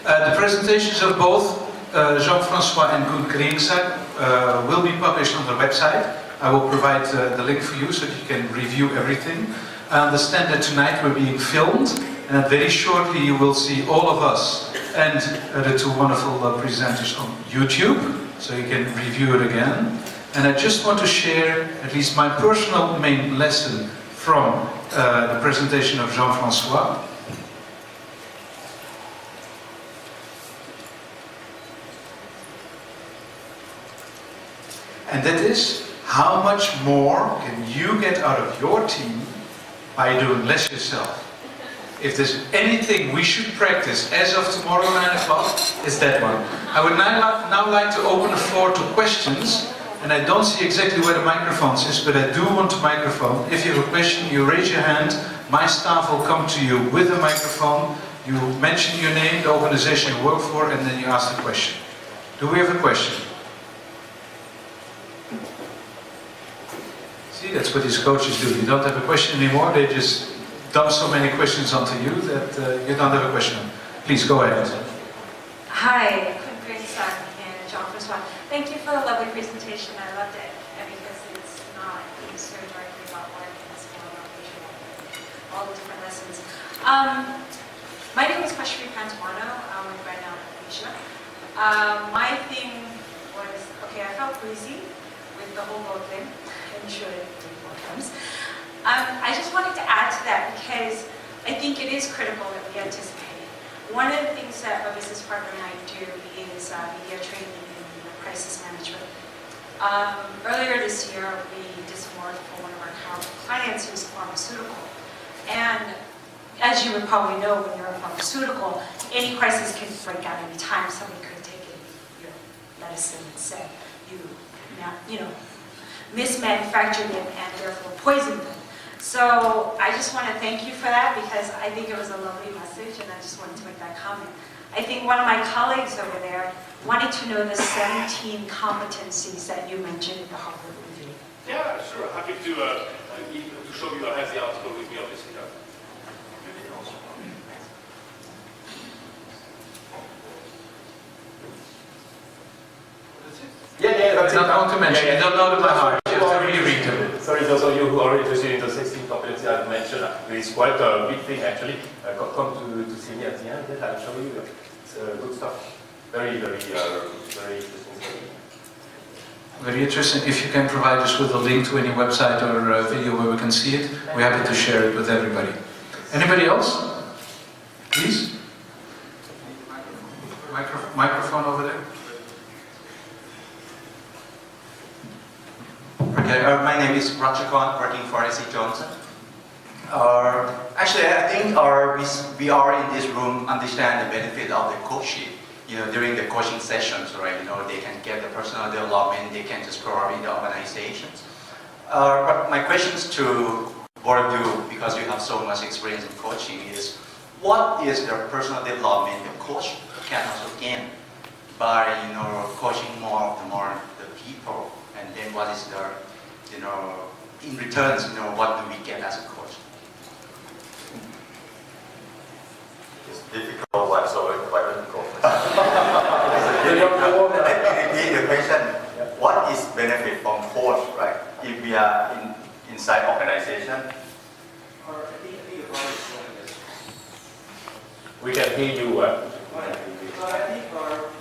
The presentations of both Jean-Francois and Kriengsak will be published on the website. I will provide the link for you so that you can review everything. I understand that tonight we're being filmed, and very shortly you will see all of us and the two wonderful presenters on YouTube, so you can review it again. And I just want to share at least my personal main lesson from the presentation of Jean-Francois. And that is, how much more can you get out of your team by doing less yourself? If there's anything we should practice as of tomorrow 9 o'clock, it's that one. I would now like to open the floor to questions. And I don't see exactly where the microphones is, but I do want a microphone. If you have a question, you raise your hand. My staff will come to you with a microphone. You mention your name, the organization you work for, and then you ask the question. Do we have a question? See, that's what these coaches do. You don't have a question anymore. They just dump so many questions onto you that you don't have a question. Please go ahead. Hi, Kriengsak and Jean-Francois. Thank you for the lovely presentation. I loved it because it's not so directly about work, it's more about visual, all the different lessons. My name is Kriengsak. I'm right now in Asia. My thing was, okay, I felt queasy with the whole boat thing. I'm sure it did more times. I just wanted to add to that because I think it is critical that we anticipate. One of the things that my business partner and I do is media training and crisis management. Earlier this year, we did some work for one of our clients who's pharmaceutical. And as you would probably know, when you're a pharmaceutical, any crisis can break out any time. Somebody could have taken your medicine and said you mismanufactured it and therefore poisoned them. So I just want to thank you for that because I think it was a lovely message and I just wanted to make that comment. I think one of my colleagues over there wanted to know the 17 competencies that you mentioned in the Harvard review. Yeah, sure. Happy to show you. I have the article with me, obviously. Yeah, that's not going to mention. You don't know them by heart. You have to reread them. Sorry, those of you who are interested in the 16 competencies I've mentioned, it's quite a big thing actually. Come to see me at the end. I'll show you. It's good stuff. Very interesting study. Very interesting. If you can provide us with a link to any website or video where we can see it, we're happy to share it with everybody. Anybody else? Please? Microphone over there. Okay, my name is Jean-Francois, working for SC Johnson. Actually, I think we are in this room understand the benefit of the coaching. During the coaching sessions, right? They can get the personal development, they can just grow in the organizations. But my questions to both of you, because you have so much experience in coaching, is what is the personal development the coach can also gain by coaching more the people, and then what is the in returns what do we get as a coach? It's difficult one, so quite difficult. Let me repeat the question. What is benefit from coach, right? If we are inside organization? We can hear you. So I think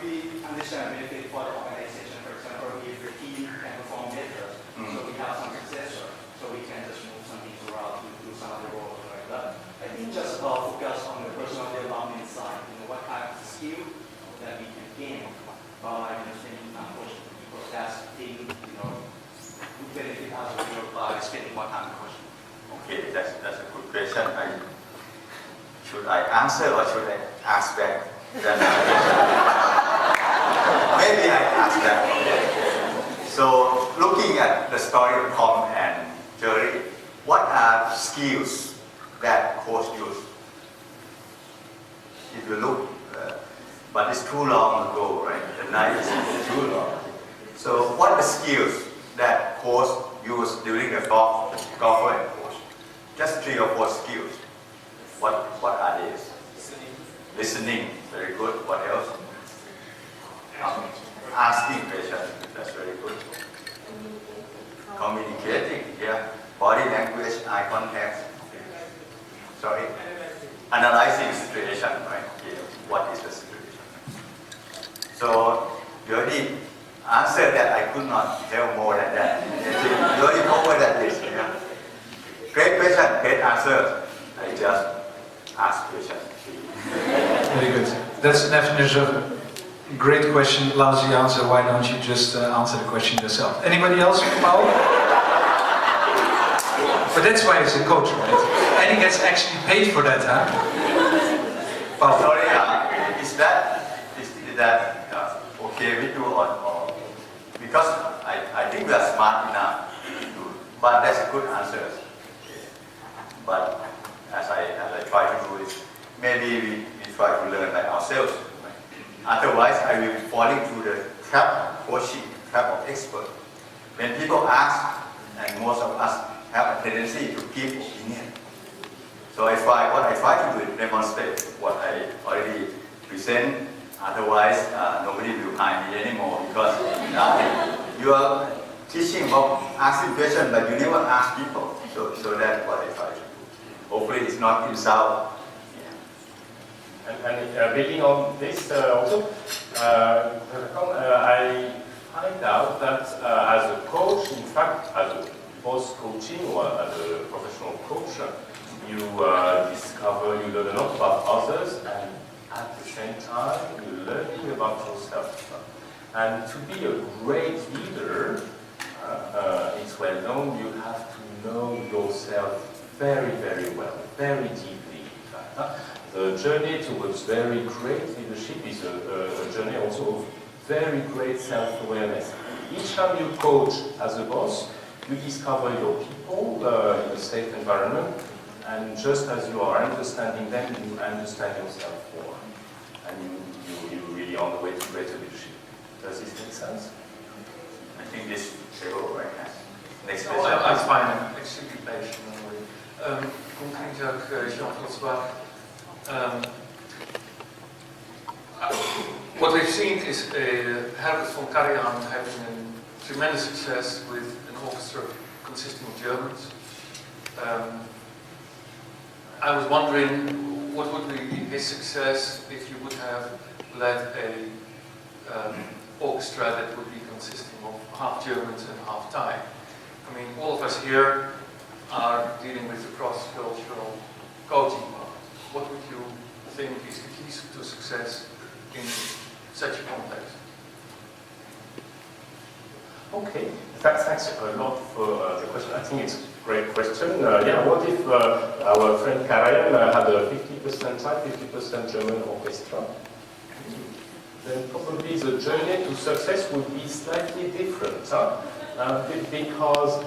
we understand benefit for the organization. For example, if your team can perform better, so we have some successor, so we can just move some things around to do some other roles like that. I think just focus on the personal development side. What kind of skill that we can gain by spending time coaching people. That's the thing, would benefit us by spending more time coaching. Okay, that's a good question. Should I answer or should I ask back? Maybe I ask back. So, looking at the story of Tom and Jerry, what are skills that coach use? If you look, but it's too long ago, right? The night is too long. So, what are the skills that coach use during the golfer and coach? Just 3 or 4 skills. What are these? Listening. very good. What else? Asking questions, that's very good. Communicating, yeah. Body language, eye contact. Sorry. Analyzing situation, right? Yeah. What is the situation? So you already answered that. I could not tell more than that. You already covered that list. Yeah. Great question, great answer. I just ask questions. Very good. That's the definition of great question, lousy answer. Why don't you just answer the question yourself? Anybody else, Paul? But that's why he's a coach, right? And he gets actually paid for that, huh? Paul. Sorry, is that okay with you or because I think we are smart enough to, but that's a good answer. But as I try to do it, maybe we try to learn by ourselves. Otherwise, I will be falling to the trap of coaching, trap of expert. When people ask, and most of us have a tendency to give opinion. So what I try to do is demonstrate what I already present. Otherwise, nobody will hire me anymore because you are teaching about asking questions, but you never ask people. So that's what I try to do. Hopefully, it's not insult. And building on this also, I find out that as a coach, in fact, as a boss coaching or as a professional coach, you discover, you learn a lot about others, and at the same time, you're learning about yourself. And to be a great leader, it's well known, you have to know yourself very, very well, very deeply, in fact. The journey towards very great leadership is a journey also of very great self-awareness. Each time you coach as a boss, you discover your people in a safe environment, and just as you are understanding them, you understand yourself more. And you're really on the way to greater leadership. Does this make sense? I think this table right now. Next Oh, question. I'm fine. I'm extremely patient. Kriengsak, Jean-Francois. What we've seen is Herbert von Karajan having a tremendous success with an orchestra consisting of Germans. I was wondering what would be his success if you would have led a orchestra that would be consisting of half Germans and half Thai. I mean, all of us here are dealing with the cross-cultural coaching part. What would you think is the keys to success in such a context? Okay, thanks a lot for the question. I think it's a great question. Yeah, what if our friend Karajan had a 50% Thai, 50% German orchestra? Then probably the journey to success would be slightly different, because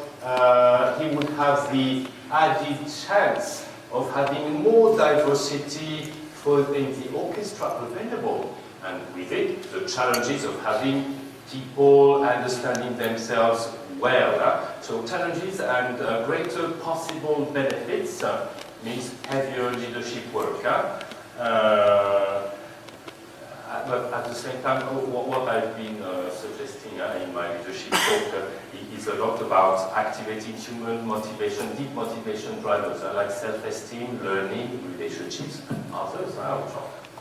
he would have the added chance of having more diversity in the orchestra available, and with it, the challenges of having people understanding themselves well. So challenges and greater possible benefits means heavier leadership work. But at the same time, what I've been suggesting in my leadership talk is a lot about activating human motivation, deep motivation drivers like self-esteem, learning, relationships, and others, which are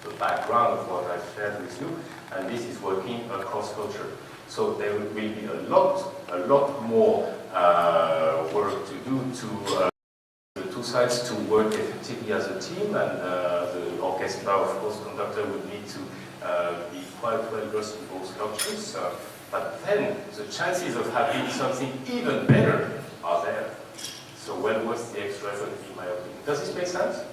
the background of what I've shared with you. And this is working across culture. So there will be a lot more work to do to the two sides to work effectively as a team, and the orchestra, of course, conductor would need to be quite well versed in both cultures, but then the chances of having something even better are there. So when was the extra effort, in my opinion? Does this make sense?